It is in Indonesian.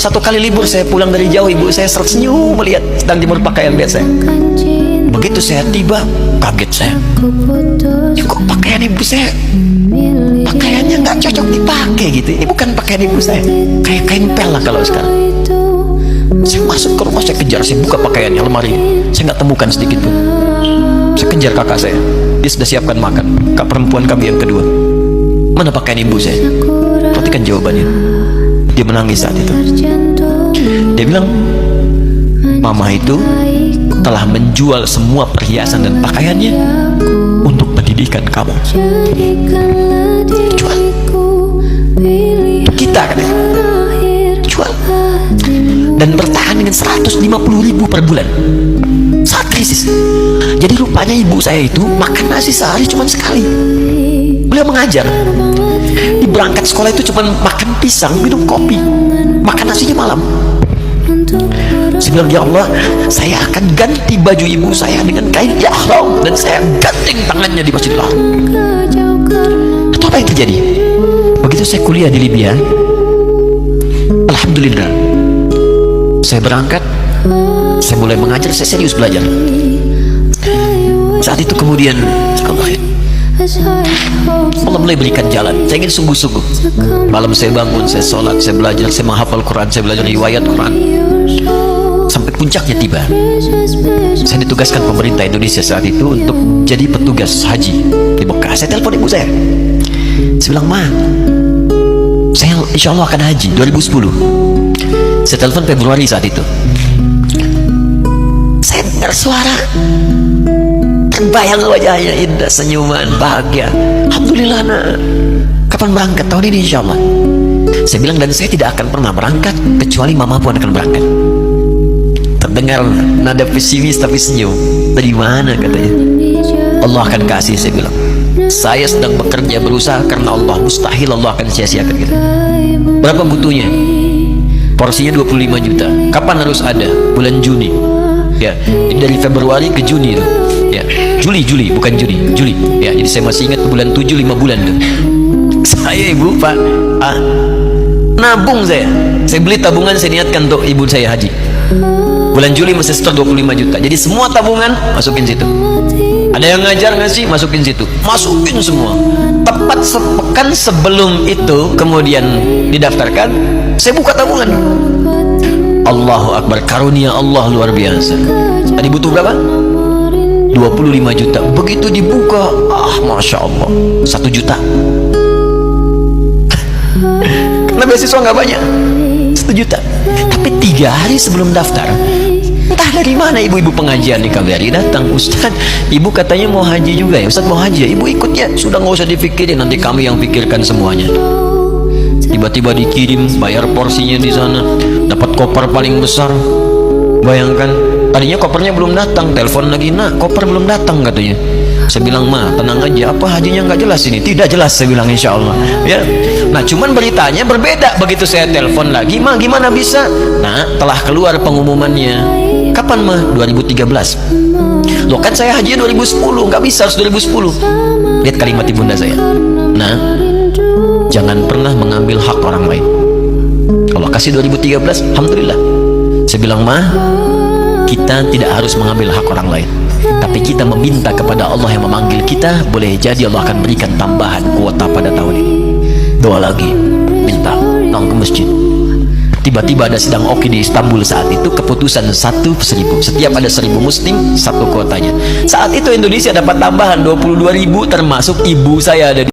Satu kali libur saya pulang dari jauh, ibu saya senyum melihat sedang jemur pakaian lihat saya. Begitu saya tiba, kaget saya. Kok pakaian ibu saya, pakaiannya nggak cocok dipakai gitu. Ini bukan pakaian ibu saya, kayak kain pel lah kalau sekarang. Saya masuk ke rumah, saya kejar, saya buka pakaiannya, lemari, saya nggak temukan sedikit pun. Saya kejar kakak saya, dia sudah siapkan makan. Kak perempuan kami yang kedua, mana pakaian ibu saya? Perhatikan jawabannya. Dia menangis saat itu. Dia bilang, mama itu telah menjual semua perhiasan dan pakaiannya untuk pendidikan kamu. Jual. Kita kan ya, jual. Dan bertahan dengan 150.000 per bulan saat krisis. Jadi rupanya ibu saya itu makan nasi sehari cuma sekali. Beliau mengajar. Di berangkat sekolah itu cuma makan pisang, minum kopi, makan nasinya malam. Saya bilang, ya Allah, saya akan ganti baju ibu saya dengan kain ihram dan saya ganting tangannya di Masjidil Haram. Itu apa yang terjadi? Begitu saya kuliah di Libya, alhamdulillah, saya berangkat, saya mulai mengajar, saya serius belajar. Saat itu kemudian Allah mulai berikan jalan. Saya ingin sungguh-sungguh. Malam saya bangun, saya sholat, saya belajar, saya menghafal Quran, saya belajar riwayat Quran. Sampai puncaknya tiba, saya ditugaskan pemerintah Indonesia saat itu untuk jadi petugas haji di Mekah. Saya telepon ibu saya. Saya bilang, ma, saya insya Allah akan haji 2010. Saya telepon Februari saat itu. Saya dengar suara, terbayang wajahnya indah, senyuman, bahagia. Alhamdulillah nak. Kapan berangkat? Tahun ini insya Allah. Saya bilang, dan saya tidak akan pernah berangkat kecuali mama pun akan berangkat. Terdengar nada pesimis tapi senyum. Dari mana katanya? Allah akan kasih, saya bilang. Saya sedang bekerja berusaha karena Allah, mustahil Allah akan sia-siakan kita. Berapa butuhnya? Porsinya 25 juta. Kapan harus ada? Bulan Juni. Ya, ini dari Februari ke Juni itu. Ya, Juli bukan Juni. Ya, jadi saya masih ingat bulan 7, 5 bulan tuh. Saya ibu pak, nabung saya beli tabungan, saya niatkan untuk ibu saya haji. Bulan Juli mesti setor 25 juta. Jadi semua tabungan masukin situ. Ada yang ngajar ngasih, masukin situ, masukin semua. Tepat sepekan sebelum itu kemudian didaftarkan, saya buka tabungan. Allahu Akbar, karunia Allah luar biasa. Tadi butuh berapa? 25 juta. Begitu dibuka, Masya Allah, 1 juta. Karena beasiswa nggak banyak, 1 juta. Tapi 3 hari sebelum daftar, entah dari mana ibu-ibu pengajian di KBRI datang. Ustaz, ibu katanya mau haji juga ya? Ustaz mau haji ya? Ibu ikut ya? Sudah nggak usah dipikirin, nanti kami yang pikirkan semuanya. Tiba-tiba dikirim, bayar porsinya di sana, dapat koper paling besar. Bayangkan, tadinya kopernya belum datang, telepon lagi, nak koper belum datang katanya. Saya bilang, ma tenang aja, apa hajinya nggak jelas ini? Tidak jelas, saya bilang, insya Allah ya. Nah cuman beritanya berbeda. Begitu saya telepon lagi, ma gimana bisa? Nah telah keluar pengumumannya. Kapan ma? 2013. Loh kan saya hajinya 2010, nggak bisa, harus 2010. Lihat kalimat ibunda saya. Nah, jangan pernah mengambil hak orang lain. Allah kasih 2013, alhamdulillah. Saya bilang, ma, kita tidak harus mengambil hak orang lain, tapi kita meminta kepada Allah yang memanggil kita. Boleh jadi Allah akan berikan tambahan kuota pada tahun ini. Doa lagi, minta, nong ke masjid. Tiba-tiba ada sidang oki di Istanbul saat itu, keputusan 1/1000. Setiap ada 1000 muslim, 1 kuotanya. Saat itu Indonesia dapat tambahan 22.000, termasuk ibu saya ada di